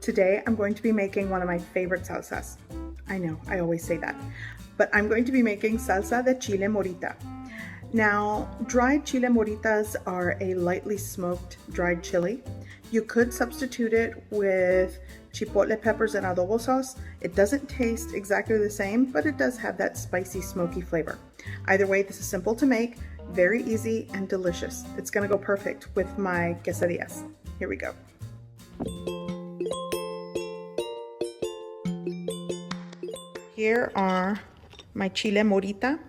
Today I'm going to be making one of my favorite salsas. I know, I always say that, but I'm going to be making salsa de chile morita. Now, dried chile moritas are a lightly smoked dried chili. You could substitute it with chipotle peppers and adobo sauce. It doesn't taste exactly the same, but it does have that spicy, smoky flavor. Either way, this is simple to make, very easy and delicious. It's gonna go perfect with my quesadillas. Here we go. Here are my chile morita.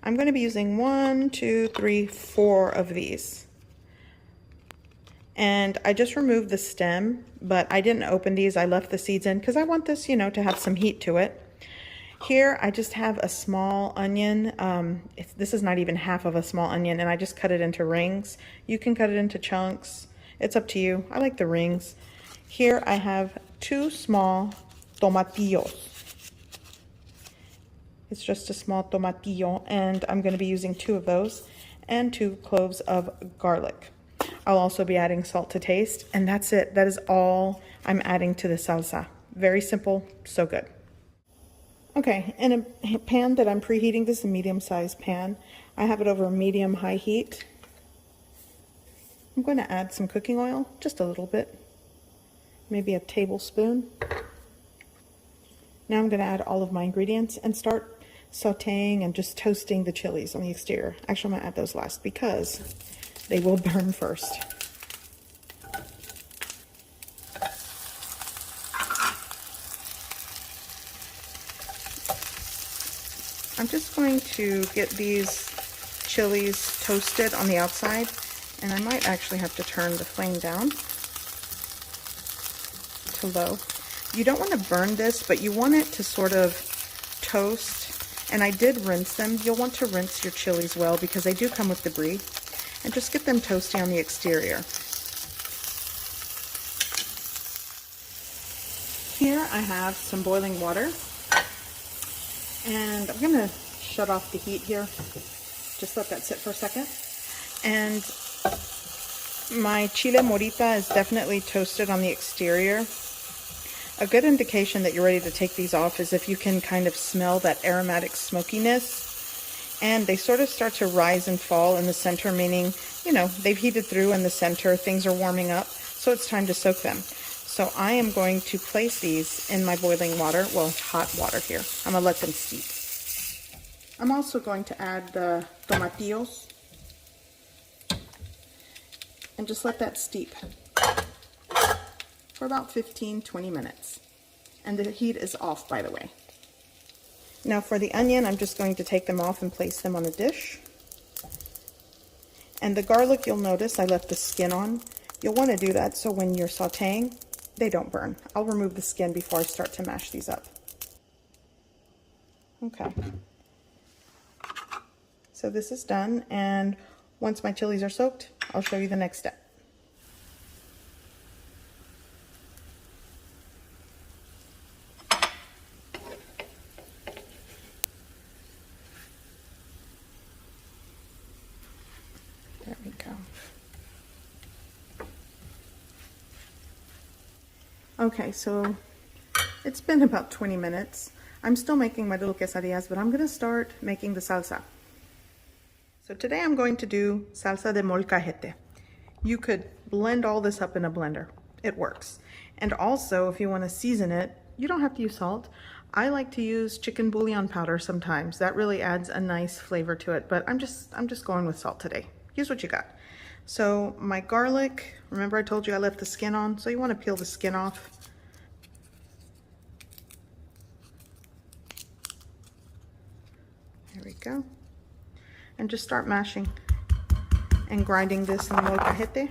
I'm going to be using 1, 2, 3, 4 of these. And I just removed the stem, but I didn't open these. I left the seeds in because I want this, you know, to have some heat to it. Here I just have a small onion. This is not even half of a small onion, and I just cut it into rings. You can cut it into chunks. It's up to you. I like the rings. Here I have 2 small tomatillos. It's just a small tomatillo, and I'm going to be using 2 of those and 2 cloves of garlic. I'll also be adding salt to taste, and that's it. That is all I'm adding to the salsa. Very simple, so good. Okay, in a pan that I'm preheating, this is a medium-sized pan. I have it over medium-high heat. I'm going to add some cooking oil, just a little bit, maybe a tablespoon. Now I'm going to add all of my ingredients and start sauteing and just toasting the chilies on the exterior. Actually, I'm going to add those last because they will burn first. I'm just going to get these chilies toasted on the outside, and I might actually have to turn the flame down to low. You don't want to burn this, but you want it to sort of toast. And I did rinse them. You'll want to rinse your chilies well because they do come with debris. And just get them toasty on the exterior. Here I have some boiling water. And I'm going to shut off the heat here. Just let that sit for a second. And my chile morita is definitely toasted on the exterior. A good indication that you're ready to take these off is if you can kind of smell that aromatic smokiness. And they sort of start to rise and fall in the center, meaning, you know, they've heated through in the center, things are warming up, so it's time to soak them. So I am going to place these in my boiling water, well, hot water here. I'm going to let them steep. I'm also going to add the tomatillos and just let that steep for about 15-20 minutes. And the heat is off, by the way. Now for the onion, I'm just going to take them off and place them on a dish. And the garlic, you'll notice I left the skin on. You'll want to do that so when you're sauteing, they don't burn. I'll remove the skin before I start to mash these up. Okay. So this is done, and once my chilies are soaked, I'll show you the next step. There we go. Okay, so it's been about 20 minutes. I'm still making my little quesadillas, but I'm going to start making the salsa. So today I'm going to do Salsa De Molcajete. You could blend all this up in a blender. It works. And also, if you want to season it, you don't have to use salt. I like to use chicken bouillon powder sometimes. That really adds a nice flavor to it, but I'm just going with salt today. Use what you got. So my garlic, remember I told you I left the skin on, so you want to peel the skin off. There we go. And just start mashing and grinding this in the molcajete.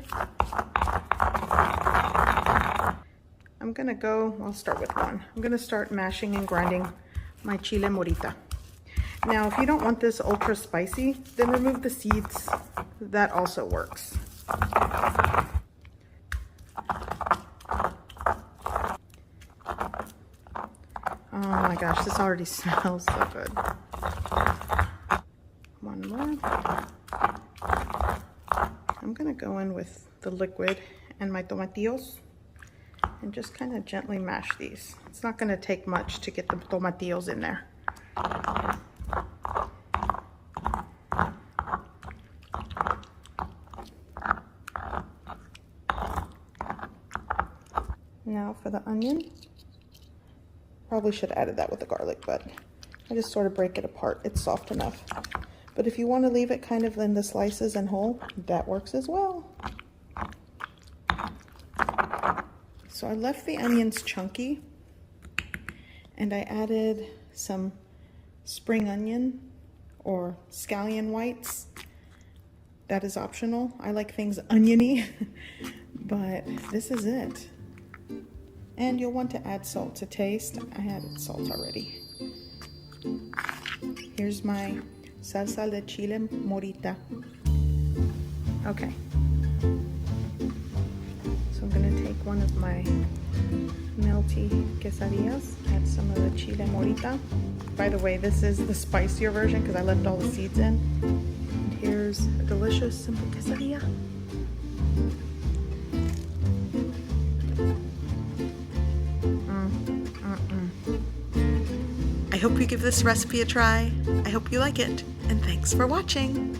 I'll start with one. I'm gonna start mashing and grinding my chile morita. Now, if you don't want this ultra spicy, then remove the seeds. That also works. Oh my gosh, this already smells so good. One more. I'm gonna go in with the liquid and my tomatillos and just kind of gently mash these. It's not going to take much to get the tomatillos in there. Now for the onion. Probably should have added that with the garlic, but I just sort of break it apart. It's soft enough. But if you want to leave it kind of in the slices and whole, that works as well. So I left the onions chunky, and I added some spring onion or scallion whites. That is optional. I like things oniony, but this is it. And you'll want to add salt to taste. I added salt already. Here's my salsa de chile morita. Okay. So I'm gonna take one of my melty quesadillas, add some of the chile morita. By the way, this is the spicier version because I left all the seeds in. And here's a delicious simple quesadilla. I hope you give this recipe a try. I hope you like it, and thanks for watching.